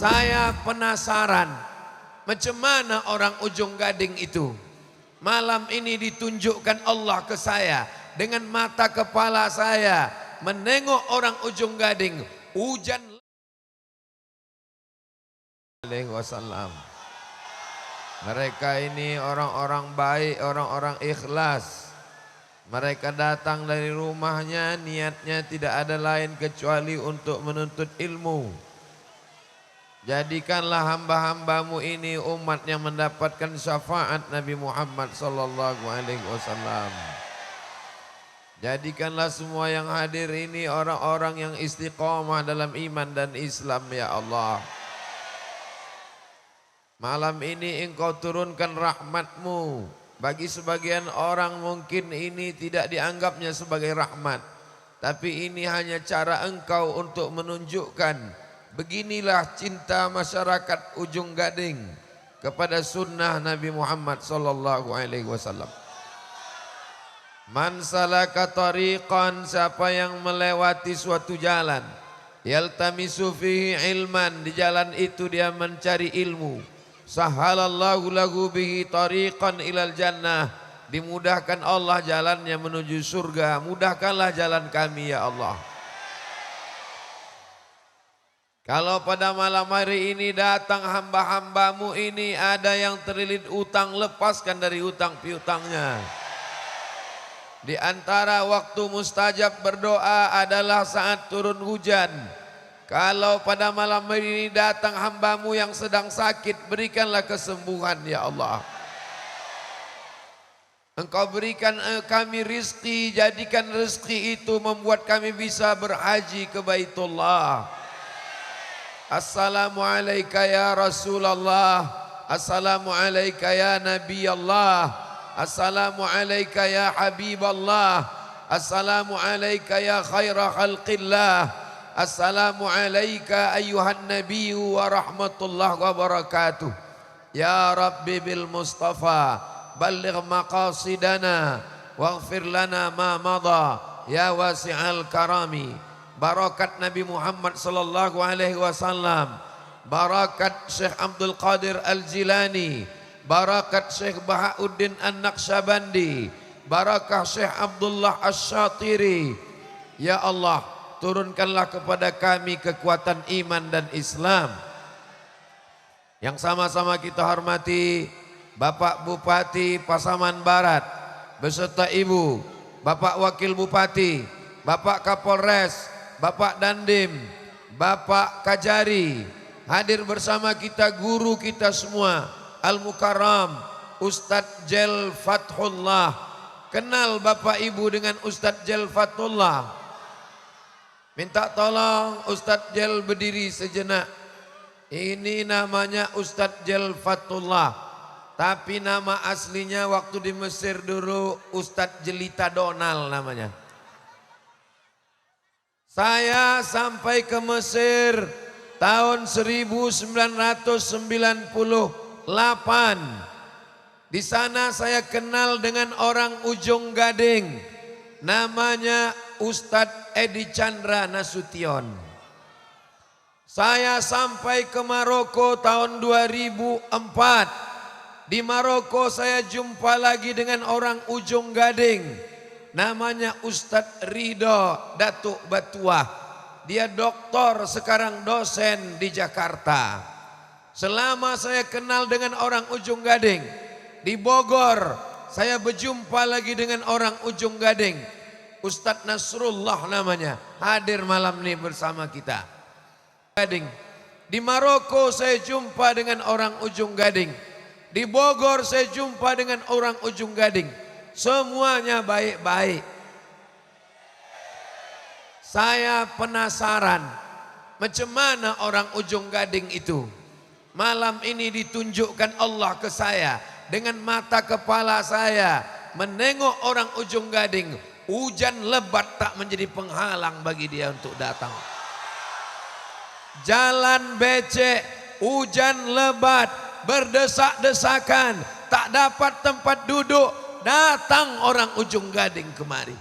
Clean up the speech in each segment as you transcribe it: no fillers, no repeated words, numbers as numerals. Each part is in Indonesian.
Saya penasaran macam mana orang Ujung Gading itu. Malam ini ditunjukkan Allah ke saya dengan mata kepala saya menengok orang Ujung Gading. Hujan alaihi wasallam. Mereka ini orang-orang baik, orang-orang ikhlas. Mereka datang dari rumahnya, niatnya tidak ada lain kecuali untuk menuntut ilmu. Jadikanlah hamba-hambamu ini umat yang mendapatkan syafaat Nabi Muhammad sallallahu alaihi wasallam. Jadikanlah semua yang hadir ini orang-orang yang istiqamah dalam iman dan Islam ya Allah. Malam ini engkau turunkan rahmatmu. Bagi sebagian orang mungkin ini tidak dianggapnya sebagai rahmat. Tapi ini hanya cara engkau untuk menunjukkan beginilah cinta masyarakat Ujung Gading kepada sunnah Nabi Muhammad sallallahu alaihi wasallam. Man salaka tariqan, siapa yang melewati suatu jalan, yaltamisu fihi ilman, di jalan itu dia mencari ilmu, sahalallahu lahu bihi tariqan ilal jannah, dimudahkan Allah jalannya menuju surga. Mudahkanlah jalan kami ya Allah. Kalau pada malam hari ini datang hamba-hambamu ini ada yang terlilit utang, lepaskan dari utang piutangnya. Di antara waktu mustajab berdoa adalah saat turun hujan. Kalau pada malam hari ini datang hambamu yang sedang sakit, berikanlah kesembuhan ya Allah. Engkau berikan kami rizki, jadikan rizki itu membuat kami bisa berhaji ke Baitullah. Assalamualaikum ya Rasulullah, Assalamualaikum ya Nabi Allah, Assalamualaikum ya Habiballah, Assalamualaikum ya khaira khalqillah, Assalamualaikum ayuhan Nabi wa rahmatullah wa barakatuh. Ya Rabbi bil Mustafa balligh maqasidana waghfir lana ma madha ya wasi'al karami. Barakat Nabi Muhammad sallallahu alaihi wasallam, barakat Syekh Abdul Qadir Al-Jilani, barakat Syekh Bahauddin An-Naqsyabandi, barakah Syekh Abdullah Asy-Syatiri. Ya Allah, turunkanlah kepada kami kekuatan iman dan Islam. Yang sama-sama kita hormati Bapak Bupati Pasaman Barat beserta Ibu, Bapak Wakil Bupati, Bapak Kapolres, Bapak Dandim, Bapak Kajari, hadir bersama kita guru kita semua, Al-Mukarram, Ustadz Jel Fathullah. Kenal Bapak Ibu dengan Ustadz Jel Fathullah. Minta tolong Ustadz Jel berdiri sejenak. Ini namanya Ustadz Jel Fathullah. Tapi nama aslinya waktu di Mesir dulu Ustadz Jelita Donal namanya. Saya sampai ke Mesir tahun 1998. Di sana saya kenal dengan orang Ujung Gading. Namanya Ustadz Edi Chandra Nasution. Saya sampai ke Maroko tahun 2004. Di Maroko saya jumpa lagi dengan orang Ujung Gading. Namanya Ustadz Ridho Datuk Batuah. Dia doktor, sekarang dosen di Jakarta. Selama saya kenal dengan orang Ujung Gading, di Bogor saya berjumpa lagi dengan orang Ujung Gading. Ustadz Nasrullah namanya, hadir malam ini bersama kita. Gading. Di Maroko saya jumpa dengan orang Ujung Gading. Di Bogor saya jumpa dengan orang Ujung Gading. Semuanya baik-baik. Saya penasaran macam mana orang Ujung Gading itu. Malam ini ditunjukkan Allah ke saya dengan mata kepala saya menengok orang Ujung Gading. Hujan lebat tak menjadi penghalang bagi dia untuk datang. Jalan becek, hujan lebat, berdesak-desakan, tak dapat tempat duduk. Datang orang Ujung Gading kemari.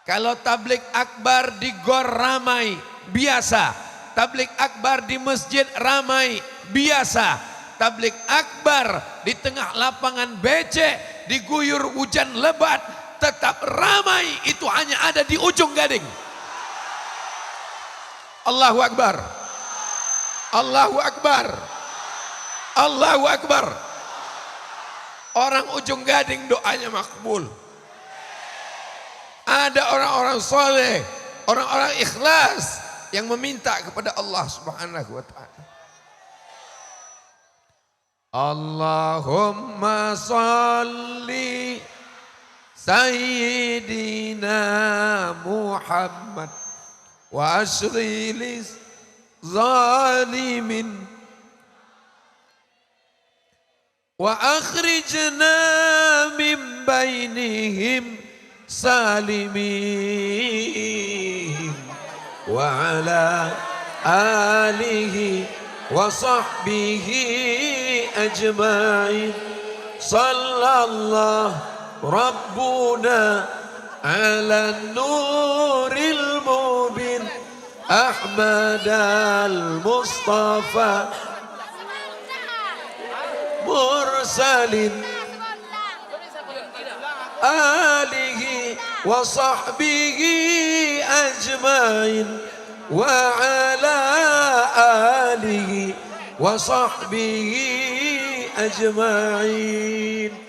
Kalau tablik akbar di gor ramai biasa. Tablik akbar di masjid ramai, biasa. Tablik akbar di tengah lapangan becek, diguyur hujan lebat, tetap ramai. Itu hanya ada di Ujung Gading. Allahu Akbar. Allahu Akbar. Allahu Akbar. Orang Ujung Gading doanya makbul. Ada orang-orang soleh, orang-orang ikhlas yang meminta kepada Allah Subhanahu wa ta'ala. Allahumma salli Sayyidina Muhammad wa asrilis zalimin wa akhrijna min bainihim salimin wa ala alihi wa sahbihi ajma'in. Sallallahu rabbuna ala nuril mubin Ahmad al-Mustafa mursalin alihi wa sahbihi ajma'in wa ala alihi wa sahbihi ajma'in.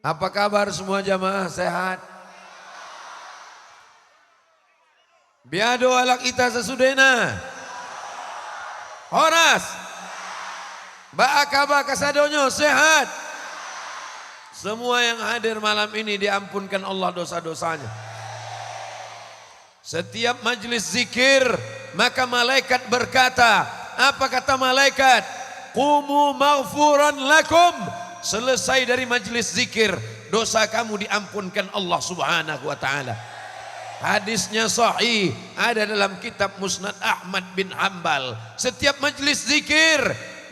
Apa kabar semua jamaah, sehat? Biado alak ita sesudena. Horas. Ba'akaba kasadonyo, sehat. Semua yang hadir malam ini diampunkan Allah dosa-dosanya. Setiap majelis zikir, maka malaikat berkata, apa kata malaikat? Qumu maghfuran lakum. Selesai dari majelis zikir, dosa kamu diampunkan Allah Subhanahu wa ta'ala. Hadisnya sahih, ada dalam kitab Musnad Ahmad bin Hanbal. Setiap majelis zikir,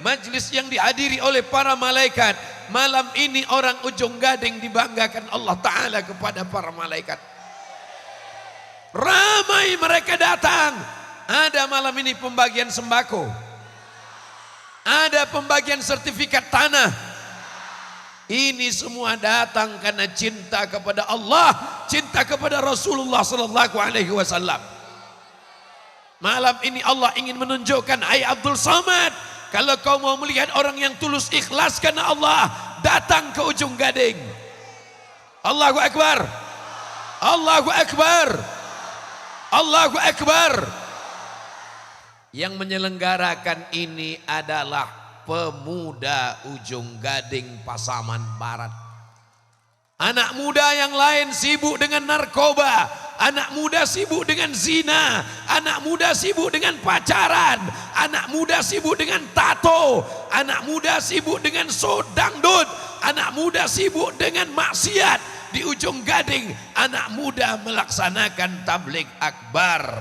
majelis yang dihadiri oleh para malaikat, malam ini orang Ujung Gading dibanggakan Allah Ta'ala kepada para malaikat. Ramai mereka datang. Ada malam ini pembagian sembako, ada pembagian sertifikat tanah. Ini semua datang karena cinta kepada Allah, cinta kepada Rasulullah sallallahu alaihi wasallam. Malam ini Allah ingin menunjukkan, hai Abdul Samad, kalau kau mau melihat orang yang tulus ikhlas karena Allah, datang ke Ujung Gading. Allahu Akbar. Allahu Akbar. Allahu Akbar. Yang menyelenggarakan ini adalah pemuda Ujung Gading Pasaman Barat. Anak muda yang lain sibuk dengan narkoba, anak muda sibuk dengan zina, anak muda sibuk dengan pacaran, anak muda sibuk dengan tato, anak muda sibuk dengan sodangdut, anak muda sibuk dengan maksiat. Di Ujung Gading anak muda melaksanakan tabligh akbar.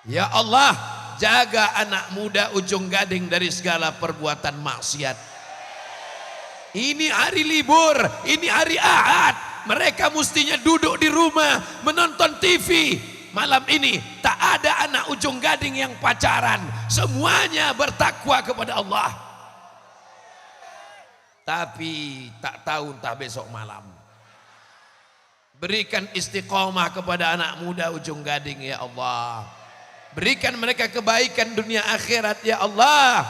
Ya Allah, jaga anak muda Ujung Gading dari segala perbuatan maksiat. Ini hari libur, ini hari Ahad. Mereka mestinya duduk di rumah menonton TV. Malam ini tak ada anak Ujung Gading yang pacaran. Semuanya bertakwa kepada Allah. Tapi tak tahu entah besok malam. Berikan istiqomah kepada anak muda Ujung Gading ya Allah. Berikan mereka kebaikan dunia akhirat ya Allah.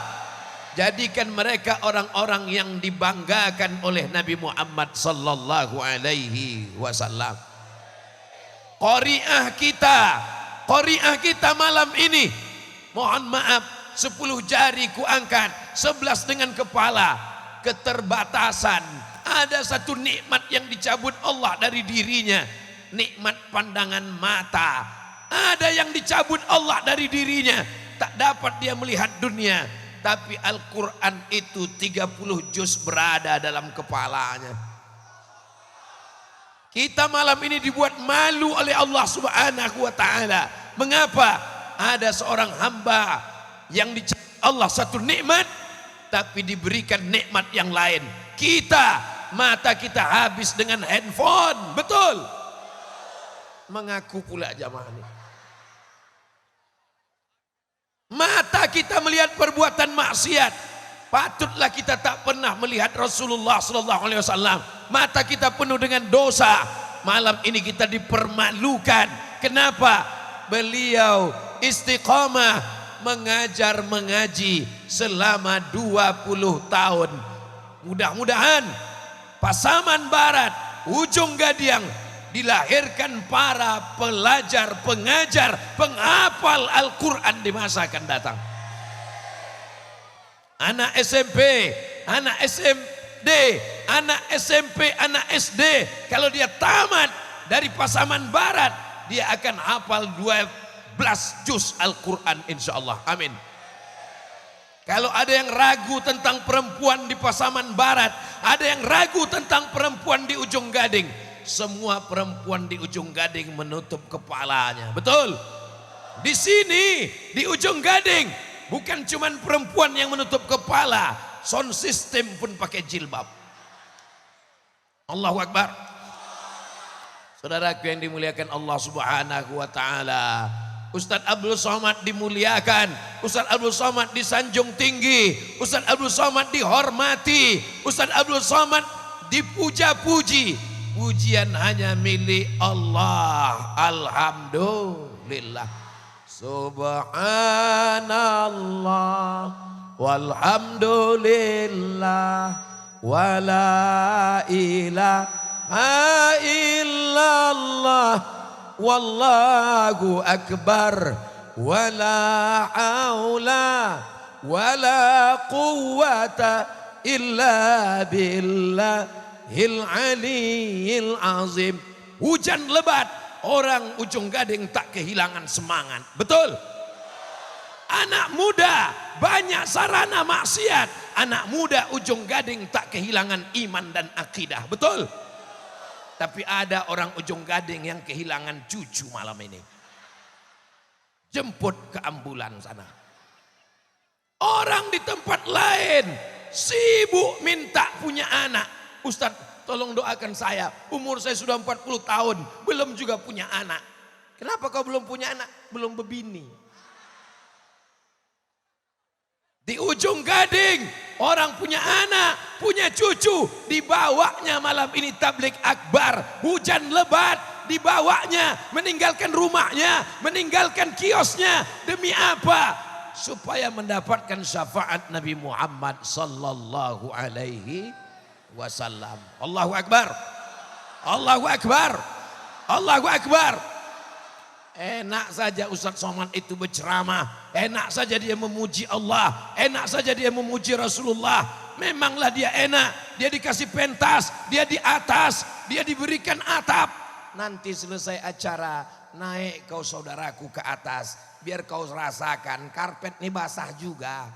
Jadikan mereka orang-orang yang dibanggakan oleh Nabi Muhammad sallallahu alaihi wasallam. Qari'ah kita malam ini, mohon maaf, 10 jari ku angkat, 11 dengan kepala. Keterbatasan. Ada satu nikmat yang dicabut Allah dari dirinya, nikmat pandangan mata. Ada yang dicabut Allah dari dirinya, tak dapat dia melihat dunia. Tapi Al-Quran itu 30 juz berada dalam kepalanya. Kita malam ini dibuat malu oleh Allah Subhanahu wa ta'ala. Mengapa? Ada seorang hamba yang dicabut Allah satu nikmat, tapi diberikan nikmat yang lain. Mata kita habis dengan handphone. Betul? Mengaku pula jamaah ini. Mata kita melihat perbuatan maksiat, patutlah kita tak pernah melihat Rasulullah sallallahu alaihi wasallam. Mata kita penuh dengan dosa. Malam ini kita dipermalukan. Kenapa? Beliau istiqamah mengajar mengaji selama 20 tahun. Mudah-mudahan Pasaman Barat, Ujung Gadiang dilahirkan para pelajar, pengajar, penghafal Al-Quran di masa akan datang. Anak SMP, anak SD, anak SMP, anak SD, kalau dia tamat dari Pasaman Barat, dia akan hafal 12 juz Al-Quran insya Allah. Amin. Kalau ada yang ragu tentang perempuan di Pasaman Barat, ada yang ragu tentang perempuan di Ujung Gading, semua perempuan di Ujung Gading menutup kepalanya. Betul? Di sini, di Ujung Gading, bukan cuma perempuan yang menutup kepala, sound system pun pakai jilbab. Allahu Akbar. Saudaraku yang dimuliakan Allah Subhanahu wa taala, Ustadz Abdul Somad dimuliakan, Ustadz Abdul Somad disanjung tinggi, Ustadz Abdul Somad dihormati, Ustadz Abdul Somad dipuja-puji. Pujian hanya milik Allah. Alhamdulillah. Subhanallah walhamdulillah wala ilaha illallah wallahu akbar wala haula wala quwwata illa billahil aliyyil azim. Hujan lebat, orang Ujung Gading tak kehilangan semangat. Betul? Anak muda banyak sarana maksiat, anak muda Ujung Gading tak kehilangan iman dan akidah. Betul? Tapi ada orang Ujung Gading yang kehilangan cucu malam ini. Jemput ke ambulan sana. Orang di tempat lain sibuk minta punya anak. Ustadz, tolong doakan saya. Umur saya sudah 40 tahun, belum juga punya anak. Kenapa kau belum punya anak? Belum berbini. Di Ujung Gading, orang punya anak, punya cucu, dibawanya malam ini tablik akbar. Hujan lebat, dibawanya, meninggalkan rumahnya, meninggalkan kiosnya. Demi apa? Supaya mendapatkan syafaat Nabi Muhammad sallallahu alaihi wasallam. Allahu Akbar. Allahu Akbar. Allahu Akbar. Enak saja Ustadz Somad itu berceramah, enak saja dia memuji Allah, enak saja dia memuji Rasulullah. Memanglah dia enak, dia dikasih pentas, dia di atas, dia diberikan atap. Nanti selesai acara, naik kau saudaraku ke atas, biar kau rasakan karpet ini basah juga.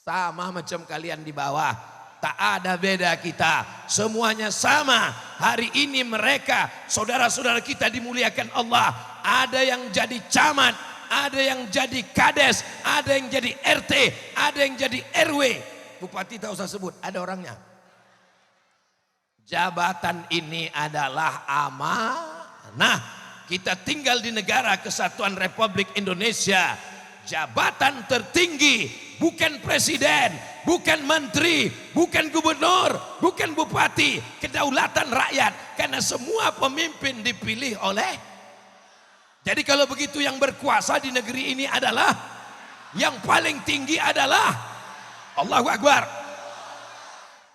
Sama macam kalian di bawah. Tak ada beda kita, semuanya sama. Hari ini mereka, saudara-saudara kita dimuliakan Allah. Ada yang jadi camat, ada yang jadi kades, ada yang jadi RT, ada yang jadi RW. Bupati tak usah sebut, ada orangnya. Jabatan ini adalah amanah. Kita tinggal di negara kesatuan Republik Indonesia. Jabatan tertinggi bukan presiden, bukan menteri, bukan gubernur, bukan bupati, kedaulatan rakyat. Karena semua pemimpin dipilih oleh. Jadi kalau begitu yang berkuasa di negeri ini adalah, yang paling tinggi adalah Allahu Akbar.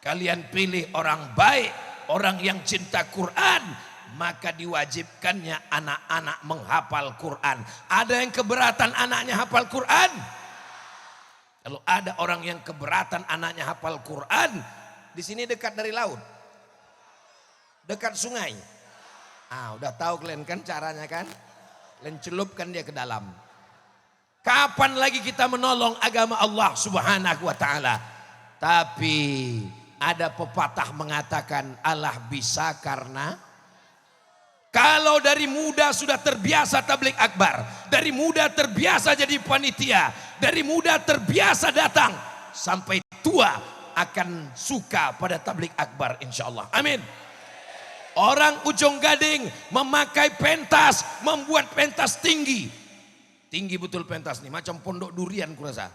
Kalian pilih orang baik, orang yang cinta Quran, maka diwajibkannya anak-anak menghafal Quran. Ada yang keberatan anaknya hafal Quran? Kalau ada orang yang keberatan anaknya hafal Quran, di sini dekat dari laut, dekat sungai. Udah tahu kalian kan caranya kan? Kalian celupkan dia ke dalam. Kapan lagi kita menolong agama Allah Subhanahu wa taala? Tapi ada pepatah mengatakan Allah bisa karena. Kalau dari muda sudah terbiasa tablik akbar, dari muda terbiasa jadi panitia, dari muda terbiasa datang, sampai tua akan suka pada tablik akbar insya Allah. Amin. Orang Ujung Gading memakai pentas, membuat pentas tinggi. Tinggi betul pentas nih, macam pondok durian kurasa.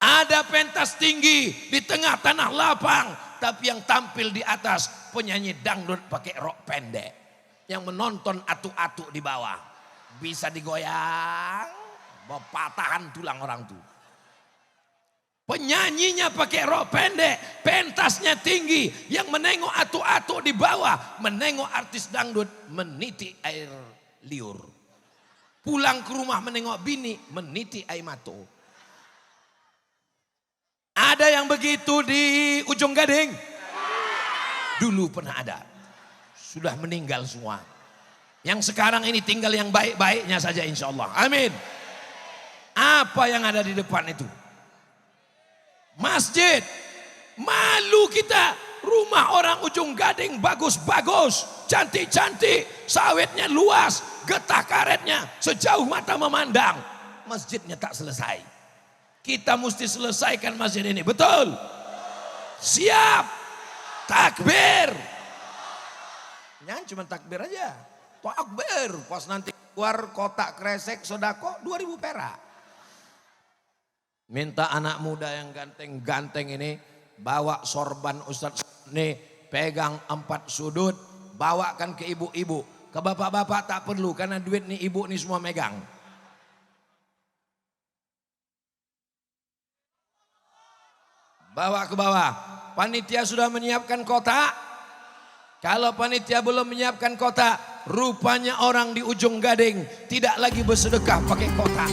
Ada pentas tinggi di tengah tanah lapang, tapi yang tampil di atas penyanyi dangdut pakai rok pendek. Yang menonton atuk-atuk di bawah. Bisa digoyang, patahan tulang orang tuh. Penyanyinya pakai rok pendek, pentasnya tinggi. Yang menengok atuk-atuk di bawah, menengok artis dangdut meniti air liur. Pulang ke rumah menengok bini, meniti air mata. Ada yang begitu di Ujung Gading? Dulu pernah ada. Sudah meninggal semua. Yang sekarang ini tinggal yang baik-baiknya saja insya Allah. Amin. Apa yang ada di depan itu? Masjid. Malu kita. Rumah orang Ujung Gading bagus-bagus. Cantik-cantik. Sawitnya luas. Getah karetnya sejauh mata memandang. Masjidnya tak selesai. Kita mesti selesaikan masjid ini. Betul? Siap. Takbir. Jangan cuma takbir aja. Takbir. Pas nanti keluar kotak kresek sodako 2.000 perak. Minta anak muda yang ganteng-ganteng ini. Bawa sorban Ustadz ini. Pegang 4 sudut. Bawakan ke ibu-ibu. Ke bapak-bapak tak perlu karena duit nih ibu nih semua megang. Bawa ke bawah. Panitia sudah menyiapkan kotak. Kalau panitia belum menyiapkan kotak, rupanya orang di Ujung Gading tidak lagi bersedekah pakai kotak.